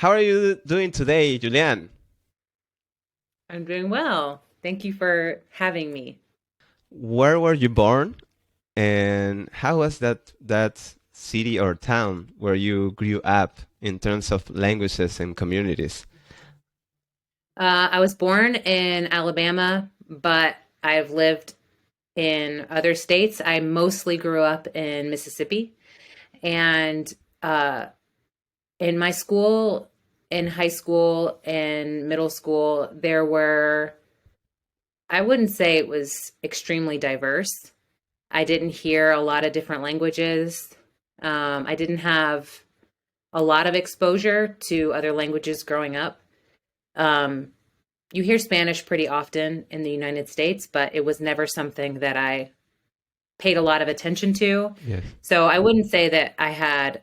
How are you doing today, Julian? I'm doing well. Thank you for having me. Where were you born, and how was that city or town where you grew up in terms of languages and communities? I was born in Alabama, but I've lived in other states. I mostly grew up in Mississippi. And uh, in my school, in high school and middle school, I wouldn't say it was extremely diverse. I didn't hear a lot of different languages. I didn't have a lot of exposure to other languages growing up. Um, you hear Spanish pretty often in the United States, but it was never something that I paid a lot of attention to. Yes. So I wouldn't say that I had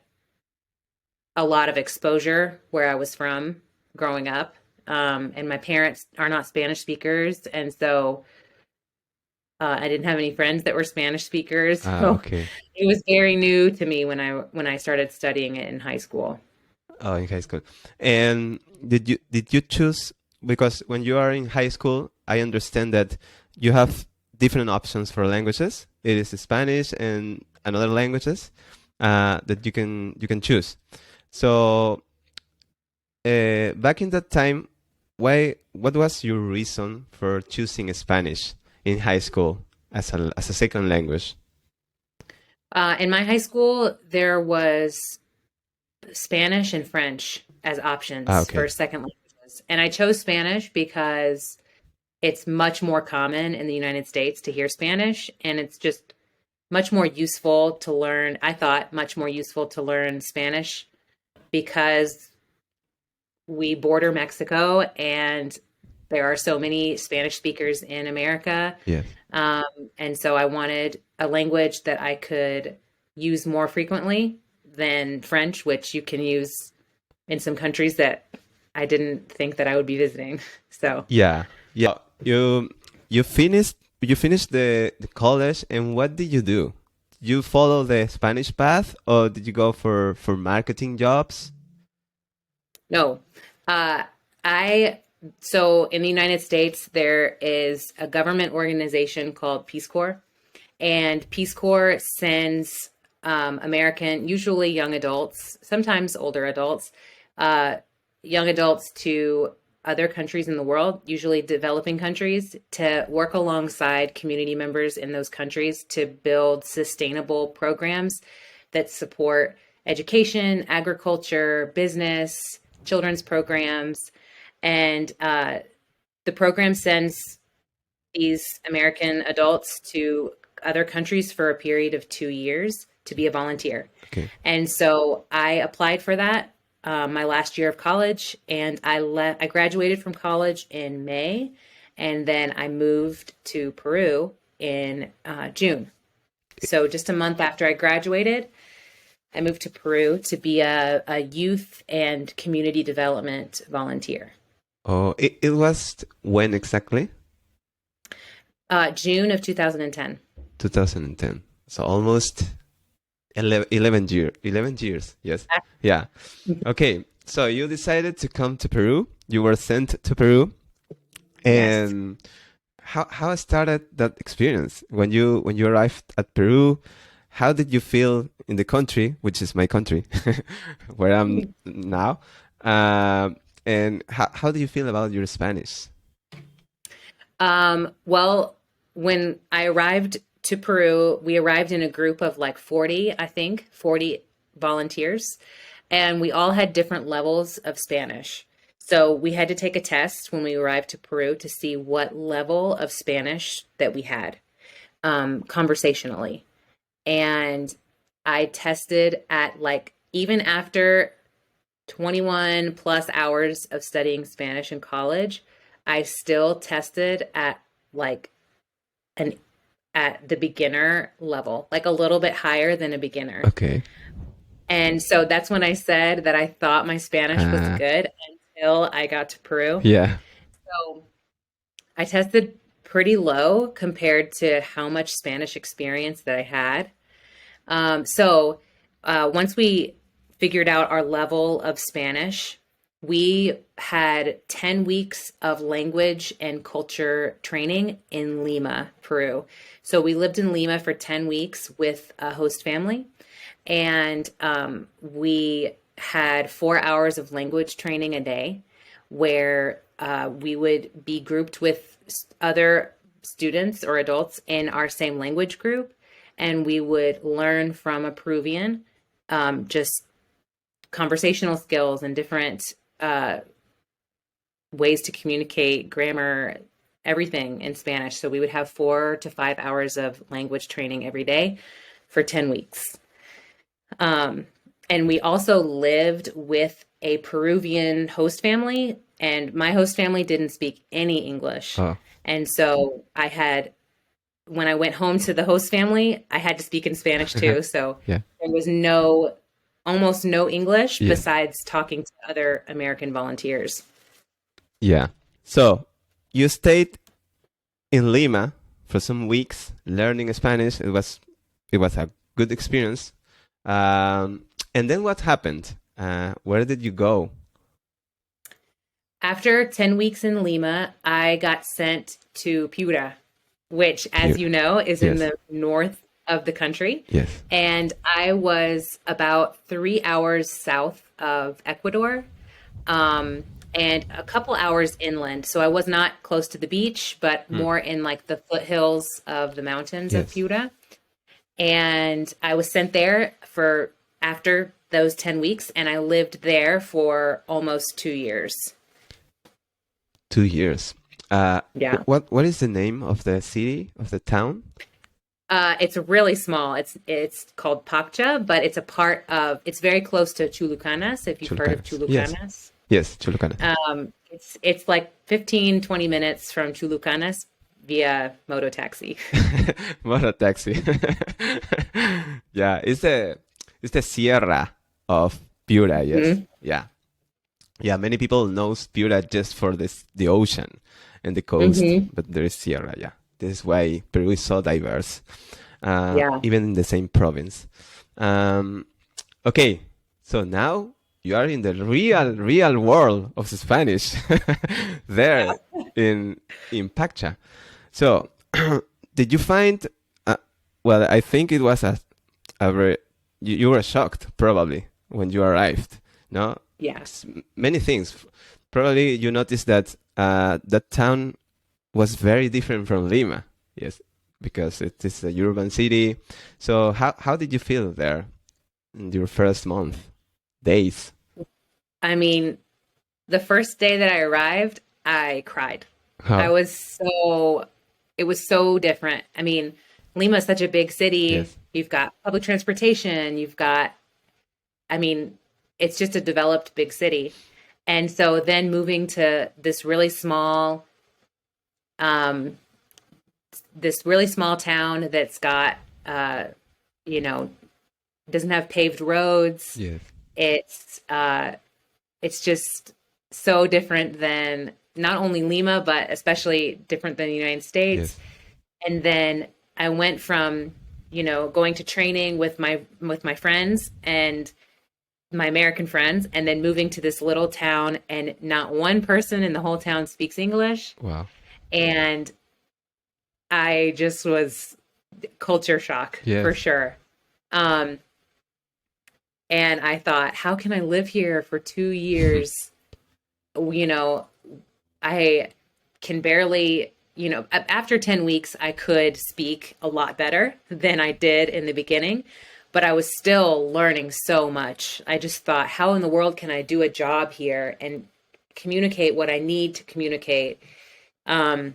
a lot of exposure where I was from growing up. And my parents are not Spanish speakers, and so I didn't have any friends that were Spanish speakers. Ah, So okay. it was very new to me when I started studying it in high school. Oh, in high school. And did you choose because when you are in high school, I understand that you have different options for languages. It is Spanish and another languages that you can choose. So back in that time, what was your reason for choosing Spanish in high school as a second language? In my high school, there was Spanish and French as Ah, options for okay. second languages. And I chose Spanish because it's much more common in the United States to hear Spanish, and it's just much more useful to learn. I thought much more useful to learn Spanish because we border Mexico and there are so many Spanish speakers in America. Yes. Um, and so I wanted a language that I could use more frequently than French, which you can use in some countries that I didn't think that I would be visiting. So, Yeah. Yeah. You finished the college, and what did you do? You follow the Spanish path, or did you go for marketing jobs? no, uh, I, so in the United States, there is a government organization called Peace Corps, and Peace Corps sends American, usually young adults, sometimes older adults, uh, young adults to other countries in the world, usually developing countries, to work alongside community members in those countries to build sustainable programs that support education, agriculture, business, children's programs. And the program sends these American adults to other countries for a period of 2 years to be a volunteer. Okay. And so I applied for that my last year of college, and I graduated from college in May, and then I moved to Peru in June. So just a month after I graduated, I moved to Peru to be a youth and community development volunteer. Oh, it was when exactly? June of 2010. 2010. So almost 11 years. Yes. Yeah. Okay. So you decided to come to Peru. You were sent to Peru, Yes. and how started that experience when you arrived at Peru? How did you feel in the country, which is my country, where I'm now? And how do you feel about your Spanish? Well, when I arrived to Peru, we arrived in a group of like 40, I think, 40 volunteers, and we all had different levels of Spanish. So we had to take a test when we arrived to Peru to see what level of Spanish that we had conversationally. And I tested at like, even after 21 plus hours of studying Spanish in college, I still tested at like an at the beginner level, like a little bit higher than a beginner. Okay. And so that's when I said that I thought my Spanish was Uh, good until I got to Peru. yeah. So I tested pretty low compared to how much Spanish experience that I had. So once we figured out our level of Spanish, We had 10 weeks of language and culture training in Lima, Peru. So we lived in Lima for 10 weeks with a host family, and we had 4 hours of language training a day where we would be grouped with other students or adults in our same language group, and we would learn from a Peruvian, just conversational skills and different uh, ways to communicate, grammar, everything in Spanish. So we would have 4 to 5 hours of language training every day for 10 weeks. And we also lived with a Peruvian host family, and my host family didn't speak any English. Oh, And so when I went home to the host family, I had to speak in Spanish too. So yeah. there was almost no English Yeah. besides talking to other American volunteers. Yeah. So you stayed in Lima for some weeks learning Spanish. It was a good experience. And then what happened? Where did you go? After 10 weeks in Lima, I got sent to Piura, which, as Piura. you know, is in Yes. the north of the country. Yes. And I was about 3 hours south of Ecuador, and a couple hours inland. So I was not close to the beach, but more in like the foothills of the mountains of Yes. Piura. And I was sent there for after those 10 weeks, and I lived there for almost 2 years. 2 years. Yeah. What is the name of the city, of the town? It's really small. It's called Paccha, but it's very close to Chulucanas, if you've heard of Chulucanas. Yes. Chulucanas. Yes, Chulucana. It's like 15, 20 minutes from Chulucanas via moto taxi. Motor taxi. Yeah, it's the Sierra of Piura, yes. Yeah. Yeah, many people knows Piura just for the ocean and the coast, but there is Sierra, yeah. This is why Peru is so diverse, Yeah. even in the same province. Okay, so now you are in the real world of Spanish, there in Paccha. So, did you find? Well, I think it was a very, you were shocked probably when you arrived. No, Yeah. many things. Probably you noticed that that town was very different from Lima. Yes, because it is a urban city. So how did you feel there in your first days? I mean, the first day that I arrived, I cried. How? It was so different. I mean, Lima is such a big city. Yes. You've got public transportation, I mean, it's just a developed big city. And so then moving to um, this really small town that's got, you know, doesn't have paved roads. Yes. It's just so different than not only Lima, but especially different than the United States. Yes. And then I went from, going to training with my friends and my American friends, and then moving to this little town, and not one person in the whole town speaks English. Wow. And I just was culture shock Yes. for sure. And I thought, how can I live here for 2 years? I can barely, after 10 weeks, I could speak a lot better than I did in the beginning, but I was still learning so much. I just thought, how in the world can I do a job here and communicate what I need to communicate? I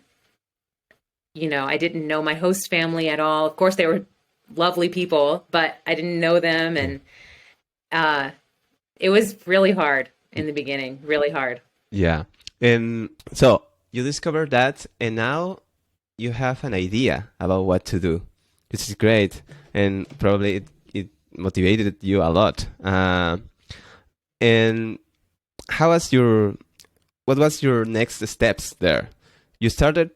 didn't know my host family at all. Of course, they were lovely people, but I didn't know them. And it was really hard in the beginning, really hard. Yeah. And so you discovered that, and now you have an idea about what to do. This is great, and probably it motivated you a lot. And what was your next steps there? You started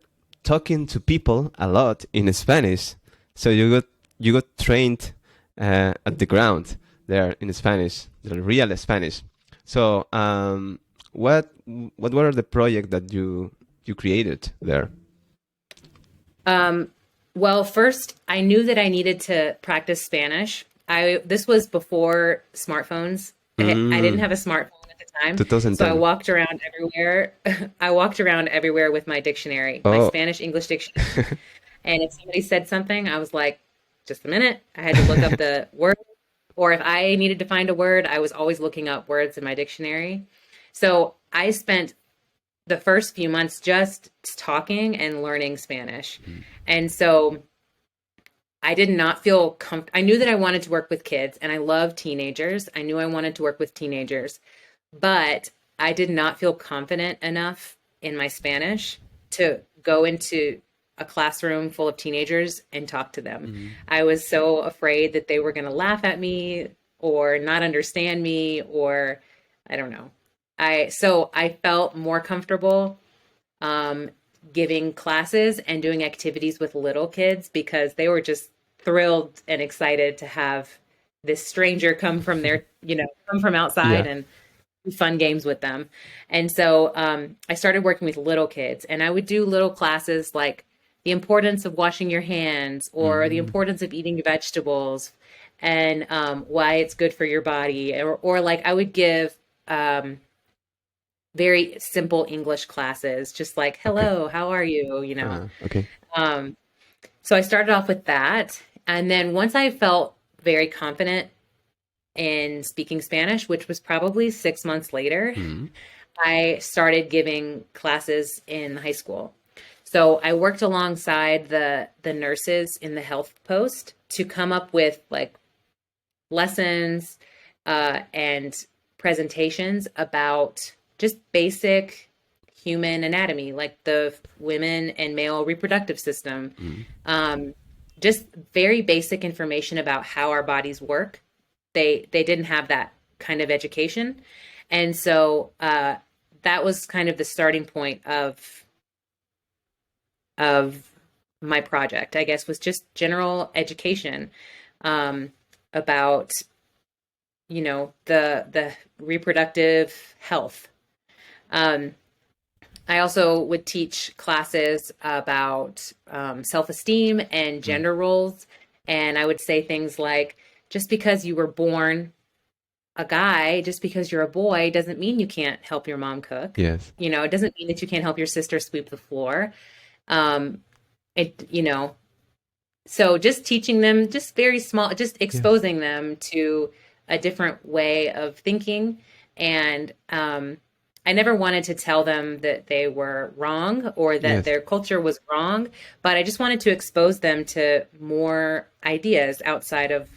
talking to people a lot in Spanish, so you got trained at the ground there in Spanish, the real Spanish. So What what were the project that you created there? Um, well, first, I knew that I needed to practice Spanish. This was before smartphones. I didn't Mm, have a smartphone at the time, so I 2010. walked around everywhere. I walked around everywhere with my dictionary, my Oh, Spanish English dictionary. And if somebody said something, I was like, just a minute. I had to look up the word. Or if I needed to find a word, I was always looking up words in my dictionary. So I spent the first few months just talking and learning Spanish. mm, And so I did not feel I knew that I wanted to work with kids and I love teenagers. I knew I wanted to work with teenagers, but I did not feel confident enough in my Spanish to go into a classroom full of teenagers and talk to them. mm. I was so afraid that they were going to laugh at me or not understand me, or I don't know. I felt more comfortable um, giving classes and doing activities with little kids because they were just thrilled and excited to have this stranger come from come from outside Yeah. and do fun games with them. And so I started working with little kids, and I would do little classes like the importance of washing your hands or the Mm, importance of eating vegetables and why it's good for your body. Or like I would give um, very simple English classes, just like, okay. hello, how are you? Okay. Um, so I started off with that. And then once I felt very confident in speaking Spanish, which was probably 6 months later, Mm, I started giving classes in high school. So I worked alongside the nurses in the health post to come up with like lessons and presentations about just basic human anatomy, like the women and male reproductive system. mm. Um, just very basic information about how our bodies work. They didn't have that kind of education, and so that was kind of the starting point of my project. I guess was just general education um, about the reproductive health. Um, I also would teach classes about self-esteem and Mm. gender roles, and I would say things like, just because you were born a guy, just because you're a boy, doesn't mean you can't help your mom cook. Yes. It doesn't mean that you can't help your sister sweep the floor. Um, it, you know, so just teaching them, just very small, just Yes. exposing them to a different way of thinking. And I never wanted to tell them that they were wrong or that Yes. their culture was wrong, but I just wanted to expose them to more ideas outside of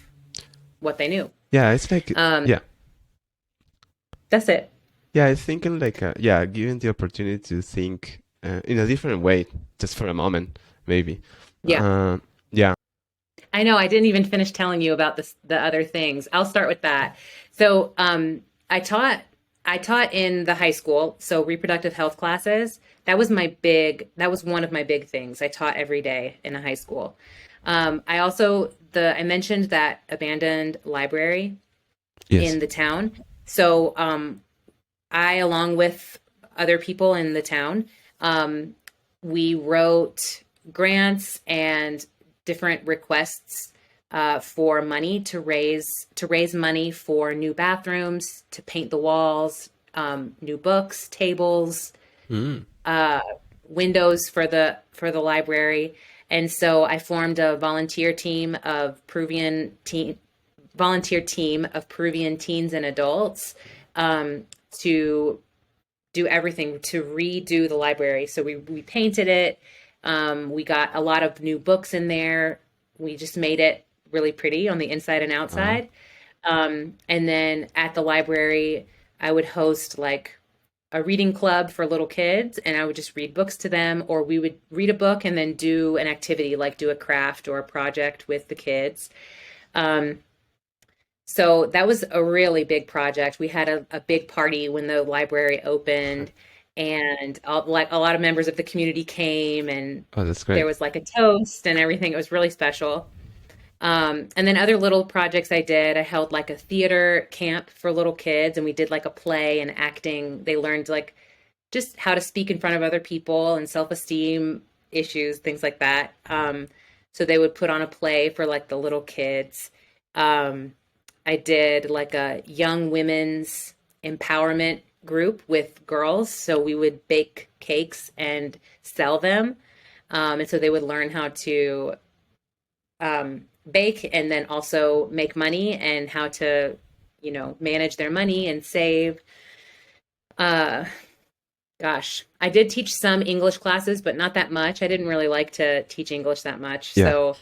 what they knew. Yeah, it's like Um, yeah. that's it. Yeah, it's thinking like yeah, given the opportunity to think in a different way just for a moment, maybe. Yeah. Yeah. I know I didn't even finish telling you about the other things. I'll start with that. So, I taught in the high school, so reproductive health classes. That was one of my big things. I taught every day in a high school. I mentioned that abandoned library Yes. in the town. So, I, along with other people in the town, um, we wrote grants and different requests for money to raise money for new bathrooms, to paint the walls, new books, tables, Mm. uh, windows for the library. And so I formed a volunteer team of Peruvian teens and adults to do everything to redo the library. So we painted it. We got a lot of new books in there. We just made it really pretty on the inside and Uh, outside. And then at the library, I would host like a reading club for little kids, and I would just read books to them, or we would read a book and then do an activity like do a craft or a project with the kids. Um, so that was a really big project. We had a big party when the library opened, and like a lot of members of the community came, and oh, that's there great. was like a toast and everything. It was really special. And then other little projects I did, I held like a theater camp for little kids, and we did like a play and acting. They learned like just how to speak in front of other people and self-esteem issues, things like that. So they would put on a play for like the little kids. Um, I did like a young women's empowerment group with girls. So we would bake cakes and sell them. And so they would learn how to bake and then also make money and how to, manage their money and save. Uh, Gosh, I did teach some English classes, but not that much. I didn't really like to teach English that much. Yeah. So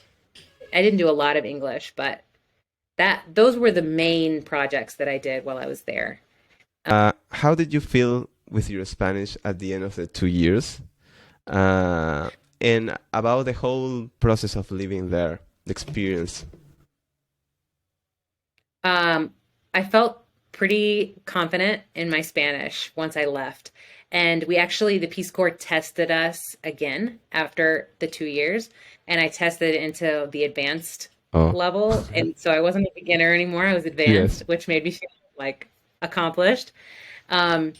I didn't do a lot of English, but those were the main projects that I did while I was there. How did you feel with your Spanish at the end of the 2 years? And about the whole process of living there, the experience. I felt pretty confident in my Spanish once I left. And the Peace Corps tested us again after the 2 years, and I tested into the advanced Oh, level. And so I wasn't a beginner anymore, I was yes. advanced, which made me feel like accomplished. Um,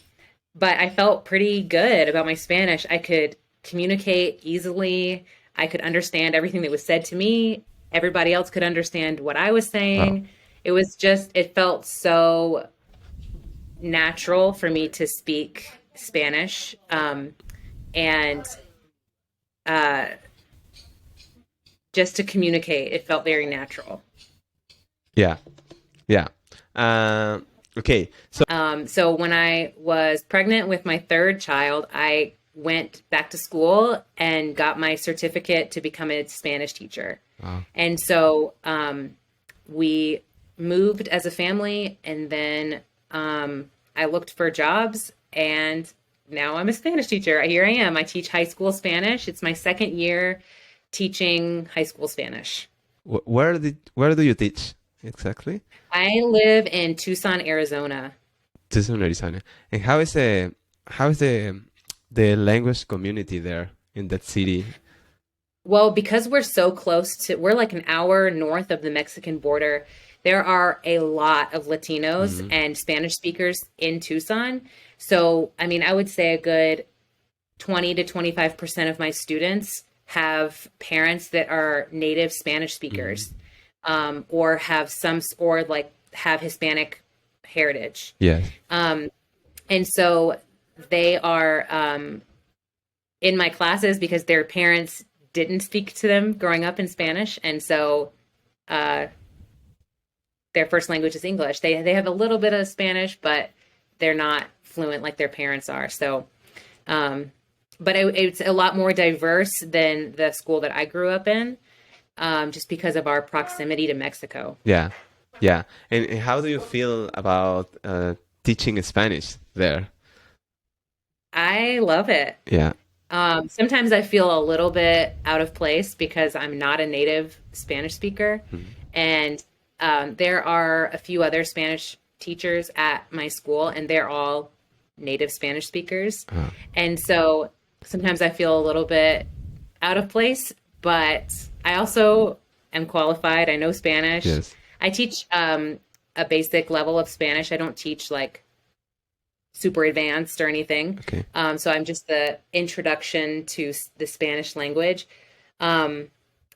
but I felt pretty good about my Spanish. I could communicate easily. I could understand everything that was said to me. Everybody else could understand what I was Wow. saying. It felt so natural for me to speak Spanish. And uh, just to communicate, it felt very natural. Yeah. Yeah. Okay. So, So when I was pregnant with my third child, I went back to school and got my certificate to become a Spanish teacher. wow. And so we moved as a family, and then I looked for jobs, and now I'm a Spanish teacher. Here I am. I teach high school Spanish. It's my second year teaching high school Spanish. Where do you teach exactly? I live in Tucson, Arizona. Tucson, Arizona. And how is the language community there in that city? Well, because we're like an hour north of the Mexican border, there are a lot of Latinos Hmm. and Spanish speakers in Tucson. So, I mean, I would say a good 20 to 25% of my students have parents that are native Spanish Hmm. speakers, or have Hispanic heritage. Yes. And so they are in my classes because their parents didn't speak to them growing up in Spanish. And so uh, their first language is English. They have a little bit of Spanish, but they're not fluent like their parents are. So, um, but it's a lot more diverse than the school that I grew up in, just because of our proximity to Mexico. Yeah. Yeah. And how do you feel about teaching Spanish there? I love it. Yeah. Sometimes I feel a little bit out of place because I'm not a native Spanish speaker. Mhm. And there are a few other Spanish teachers at my school, and they're all native Spanish speakers. Uh, And so sometimes I feel a little bit out of place, but I also am qualified. I know Spanish. yes. I teach a basic level of Spanish. I don't teach like super advanced or anything. Okay. So I'm just the introduction to the Spanish language. Um,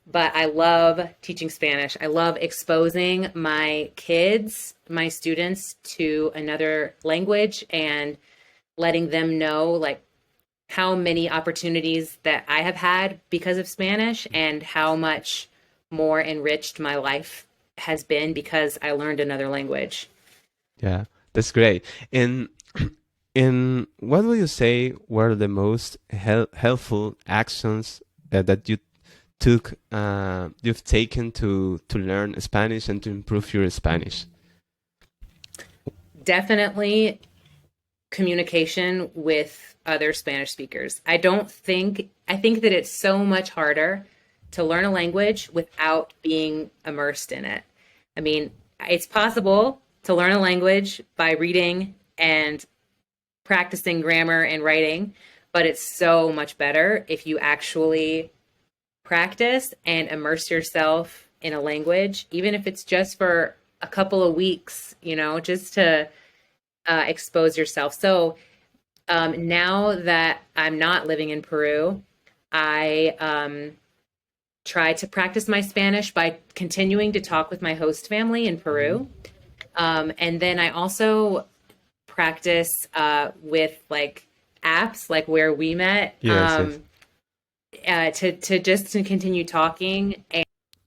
but I love teaching Spanish. I love exposing my kids, my students to another language and letting them know like how many opportunities that I have had because of Spanish and how much more enriched my life has been because I learned another language. Yeah. That's great. And what would you say were the most helpful actions that you've taken to learn Spanish and to improve your Spanish? Definitely communication with other Spanish speakers. I think that it's so much harder to learn a language without being immersed in it. I mean, it's possible to learn a language by reading and practicing grammar and writing, but it's so much better if you actually practice and immerse yourself in a language, even if it's just for a couple of weeks, just to expose yourself. So now that I'm not living in Peru, I try to practice my Spanish by continuing to talk with my host family in Peru. And then I also practice with like apps like where we met Yes, yes. to just to continue talking.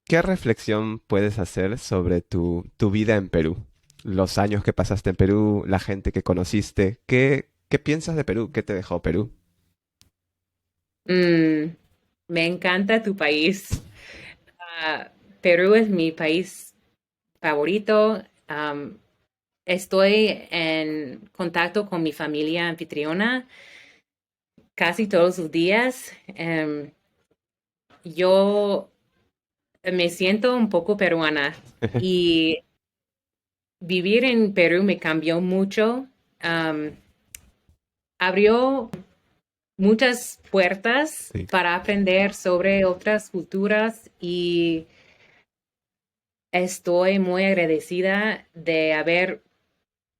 ¿Qué reflexión puedes hacer sobre tu vida en Perú? Los años que pasaste en Perú, la gente que conociste. ¿Qué piensas de Perú? ¿Qué te dejó Perú? Mm, Me encanta tu país. Perú es mi país favorito. Estoy en contacto con mi familia anfitriona casi todos los días. Yo me siento un poco peruana y vivir en Perú me cambió mucho. Um, Abrió muchas puertas Sí, para aprender sobre otras culturas y estoy muy agradecida de haber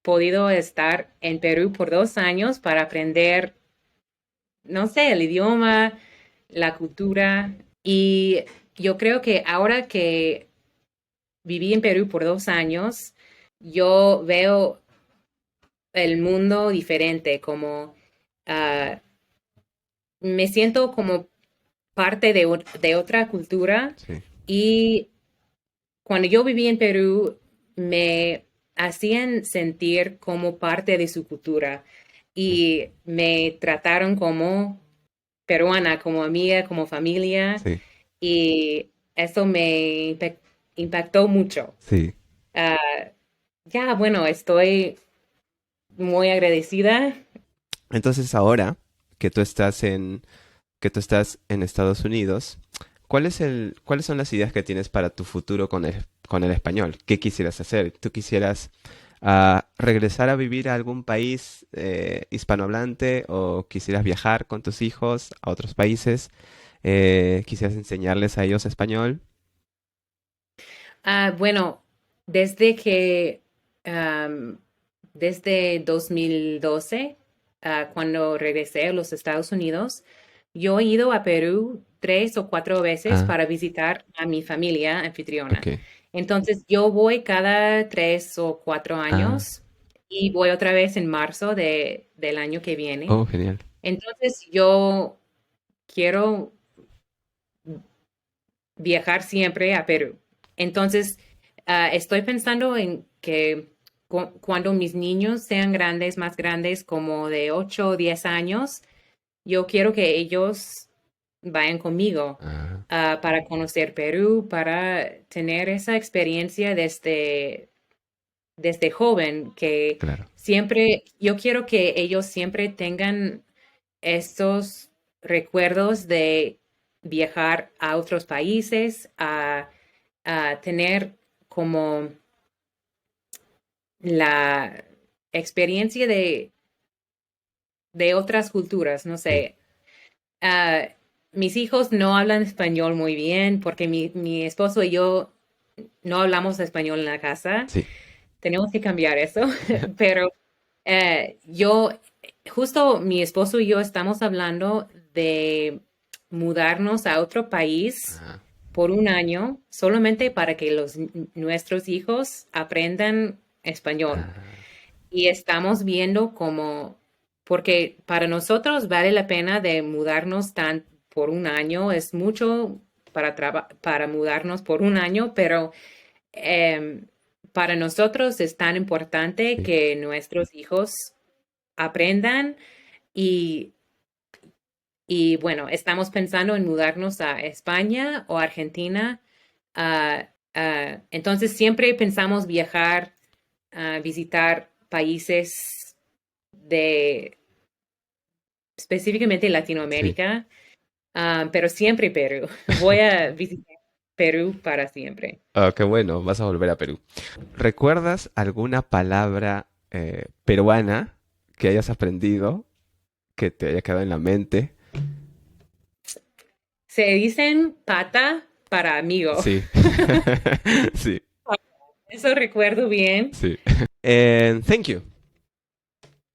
podido estar en Perú por 2 años para aprender, no sé, el idioma, la cultura. Y yo creo que ahora que viví en Perú por 2 años, yo veo el mundo diferente, como ah, me siento como parte de otra cultura sí. y cuando yo viví en Perú me hacían sentir como parte de su cultura Sí, y me trataron como peruana, como amiga, como familia sí, y eso me impactó mucho. sí. Ah, ya, bueno, estoy muy agradecida. Entonces ahora que tú estás en Estados Unidos, ¿cuáles son las ideas que tienes para tu futuro con el español? ¿Qué quisieras hacer? ¿Tú quisieras regresar a vivir a algún país hispanohablante o quisieras viajar con tus hijos a otros países? ¿Quisieras enseñarles a ellos español? Bueno, desde que, am, desde 2012, cuando regresé a los Estados Unidos, yo he ido a Perú 3 o 4 veces Ah, para visitar a mi familia ok. anfitriona. Entonces, yo voy cada 3 o 4 Ah, años y voy otra vez en marzo del año que viene. oh, genial. Entonces, yo quiero viajar siempre a Perú. Entonces, estoy pensando en que cuando mis niños sean grandes, más grandes, como de 8 o 10 años, yo quiero que ellos vayan conmigo Ah, para conocer Perú, para tener esa experiencia desde joven, que claro. siempre, yo quiero que ellos siempre tengan estos recuerdos de viajar a otros países, a tener como la experiencia de otras culturas, no Sí, sé. Ah, Mis hijos no hablan español muy bien porque mi esposo y yo no hablamos español en la casa. sí. Tenemos que cambiar eso, pero yo, justo mi esposo y yo estamos hablando de mudarnos a otro país Ah, por 1 año, solamente para que nuestros hijos aprendan español. ah, Y estamos viendo cómo, porque para nosotros vale la pena de mudarnos tan por 1 año, es mucho para mudarnos por 1 año, pero em, para nosotros es tan importante sí. que nuestros hijos aprendan y, y bueno, estamos pensando en mudarnos a España o Argentina. Entonces siempre pensamos viajar, visitar países de específicamente Sí. Latinoamérica, pero siempre Perú. Voy a visitar Perú para siempre. Ah, qué bueno, vas a volver a Perú. ¿Recuerdas alguna palabra peruana que hayas aprendido, que te haya quedado en la mente? Se dicen pata, para amigo. Sí. Sí. Eso recuerdo bien. Sí. And thank you.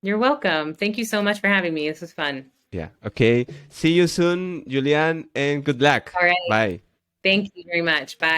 You're welcome. Thank you so much for having me. This was fun. Yeah. Okay. See you soon, Julian, and good luck. All right. Bye. Thank you very much. Bye.